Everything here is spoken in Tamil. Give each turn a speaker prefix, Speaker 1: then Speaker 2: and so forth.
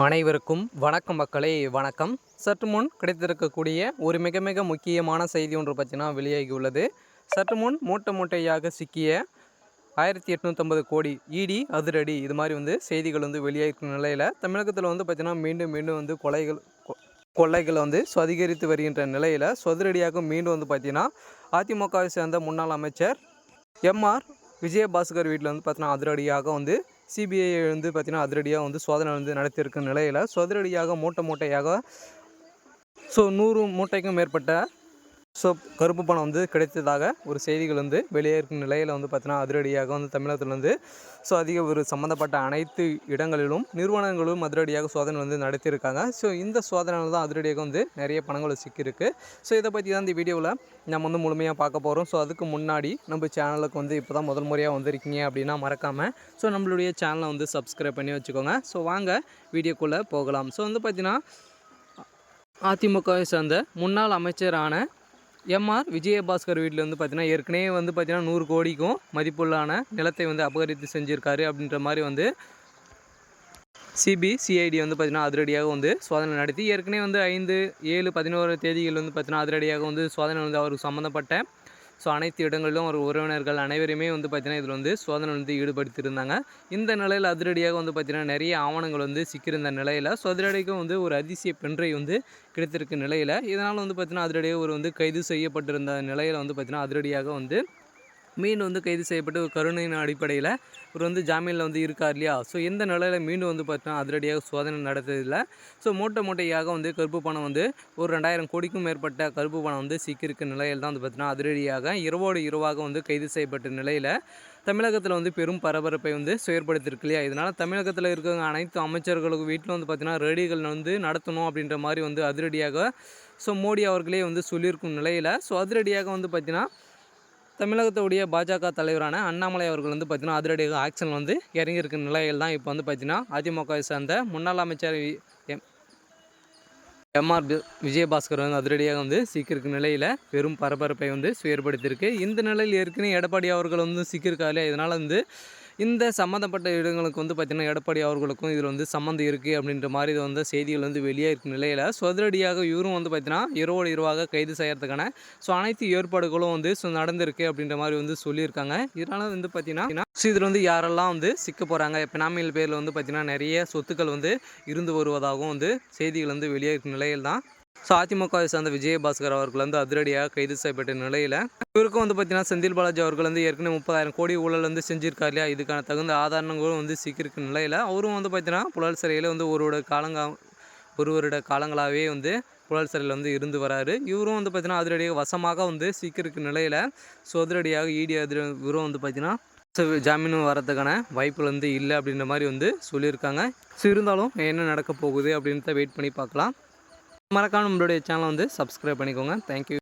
Speaker 1: அனைவருக்கும் வணக்கம் மக்களே, வணக்கம். சற்று முன் கிடைத்திருக்கக்கூடிய ஒரு மிக மிக முக்கியமான செய்தி ஒன்று பற்றினா வெளியாகியுள்ளது. சற்று முன் மூட்டை மூட்டையாக சிக்கிய 1850 கோடி இடி அதிரடி, இது மாதிரி செய்திகள் வெளியாகிருக்கும் நிலையில் தமிழகத்தில் பார்த்தீங்கன்னா மீண்டும் மீண்டும் கொள்ளைகள் அதிகரித்து வருகின்ற நிலையில் அதிரடியாக மீண்டும் பார்த்தீங்கன்னா அதிமுகவை சேர்ந்த முன்னாள் அமைச்சர் எம்ஆர் விஜயபாஸ்கர் வீட்டில் பார்த்தீங்கன்னா அதிரடியாக சிபிஐ பார்த்தீங்கன்னா அதிரடியாக சோதனை நடத்தியிருக்கும் நிலையில் அதிரடியாக மூட்டையாக 100 மூட்டைக்கும் மேற்பட்ட கருப்பு பணம் கிடைத்ததாக ஒரு செய்திகள் வெளியேறும் நிலையில் பார்த்தீங்கன்னா அதிரடியாக தமிழகத்தில் அதிக ஒரு சம்மந்தப்பட்ட அனைத்து இடங்களிலும் நிறுவனங்களும் அதிரடியாக சோதனை நடத்தியிருக்காங்க. இந்த சோதனையில் தான் அதிரடியாக நிறைய பணங்கள் சிக்கியிருக்கு. இதை பற்றி தான் இந்த வீடியோவில் நம்ம முழுமையாக பார்க்க போகிறோம். அதுக்கு முன்னாடி நம்ம சேனலுக்கு இப்போ தான் முதல் முறையாக வந்திருக்கீங்க அப்படின்னா மறக்காமல் நம்மளுடைய சேனலை சப்ஸ்கிரைப் பண்ணி வச்சுக்கோங்க. வாங்க வீடியோக்குள்ளே போகலாம். பார்த்தீங்கன்னா அதிமுகவை சேர்ந்த முன்னாள் அமைச்சரான எம்ஆர் விஜயபாஸ்கர் வீட்டில் பார்த்தீங்கன்னா ஏற்கனவே பார்த்தீங்கன்னா 100 கோடிக்கும் மதிப்புள்ளான நிலத்தை அபகரித்து செஞ்சுருக்காரு அப்படின்ற மாதிரி சிபிசிஐடி பார்த்தீங்கன்னா அதிரடியாக சோதனை நடத்தி ஏற்கனவே 5, 7, 11 தேதிகள் பார்த்தீங்கன்னா அதிரடியாக சோதனை அவருக்கு சம்மந்தப்பட்ட அனைத்து இடங்களிலும் ஒரு உறவினர்கள் அனைவருமே பார்த்தீங்கன்னா இதில் சோதனை ஈடுபடுத்தியிருந்தாங்க. இந்த நிலையில் அதிரடியாக பார்த்தீங்கன்னா நிறைய ஆவணங்கள் சிக்கியிருந்த நிலையில் அதிரடியாக ஒரு அதிசய பென்றை கிடைத்திருக்க நிலையில் இதனால் பார்த்தீங்கன்னா அதிரடியாக ஒரு கைது செய்யப்பட்டிருந்த நிலையில் பார்த்தீங்கன்னா அதிரடியாக மீண்டும் கைது செய்யப்பட்டு ஒரு கருணையின் அடிப்படையில் ஒரு ஜாமீனில் இருக்கார் இல்லையா. இந்த நிலையில் மீண்டும் பார்த்தீங்கன்னா அதிரடியாக சோதனை நடத்ததில்லை. மூட்டையாக கருப்பு பணம் ஒரு 2000 கோடிக்கும் மேற்பட்ட கருப்பு பணம் சிக்கியிருக்க நிலையில் தான் பார்த்தீங்கன்னா அதிரடியாக இரவோடு இரவாக கைது செய்யப்பட்ட நிலையில் தமிழகத்தில் பெரும் பரபரப்பை ஏற்படுத்தியிருக்கு இல்லையா. இதனால் தமிழகத்தில் இருக்கிற அனைத்து அமைச்சர்களுக்கு வீட்டில் பார்த்தீங்கன்னா ரேடிகள் நடத்தணும் அப்படின்ற மாதிரி அதிரடியாக மோடி அவர்களே சொல்லியிருக்கும் நிலையில் அதிரடியாக பார்த்தீங்கன்னா தமிழகத்துடைய பாஜக தலைவரான அண்ணாமலை அவர்கள் பார்த்தீங்கன்னா அதிரடியாக ஆக்ஷன் இறங்கியிருக்க நிலையில் தான் இப்போ பார்த்தீங்கன்னா அதிமுகவை சேர்ந்த முன்னாள் அமைச்சர் எம்ஆர் விஜயபாஸ்கர் அதிரடியாக சிக்கியிருக்க நிலையில் பெரும் பரபரப்பை ஏற்படுத்தியிருக்கு. இந்த நிலையில் ஏற்கனவே எடப்பாடி அவர்கள் சிக்கியிருக்காரு. இதனால் இந்த சம்மந்தப்பட்ட இடங்களுக்கு பார்த்தீங்கன்னா எடப்பாடி அவர்களுக்கும் இதில் சம்மந்தம் இருக்குது அப்படின்ற மாதிரி செய்திகள் வெளியாகிருக்கும் நிலையில் அதிரடியாக இவரும் பார்த்தீங்கன்னா இரவோடு இரவாக கைது செய்கிறதுக்கான அனைத்து ஏற்பாடுகளும் நடந்திருக்கு அப்படின்ற மாதிரி சொல்லியிருக்காங்க. இதனால் பார்த்தீங்கன்னா இதில் யாரெல்லாம் சிக்க போகிறாங்க, பினாமியல் பேரில் பார்த்தீங்கன்னா நிறைய சொத்துக்கள் இருந்து வருவதாகவும் செய்திகள் வெளியாகிருக்கும் நிலையில் தான் அதிமுகவை சேர்ந்த விஜயபாஸ்கர் அவர்கள் அதிரடியாக கைது செய்யப்பட்ட நிலையில் இவருக்கும் பார்த்தீங்கன்னா செந்தில் பாலாஜி அவர்கள் ஏற்கனவே 30,000 கோடி ஊழல் செஞ்சுருக்காரு இல்லையா. இதுக்கான தகுந்த ஆதாரங்களும் சிக்கியிருக்க நிலையில் அவரும் பார்த்தீங்கன்னா புழல் சிறையில் ஒரு வருட காலங்களாகவே புழல் சிறையில் இருந்து வராரு. இவரும் பார்த்தீங்கன்னா அதிரடியாக வசமாக சிக்கியிருக்க நிலையில் அதிரடியாக இடி இவரும் பார்த்தீங்கன்னா ஜாமீனும் வரதுக்கான வாய்ப்புகள் இல்லை அப்படின்ற மாதிரி சொல்லியிருக்காங்க. இருந்தாலும் என்ன நடக்க போகுது அப்படின்றத வெயிட் பண்ணி பார்க்கலாம். மறக்காம நம்மளுடைய சேனலை சப்ஸ்கிரைப் பண்ணிக்கோங்க. தேங்க்யூ.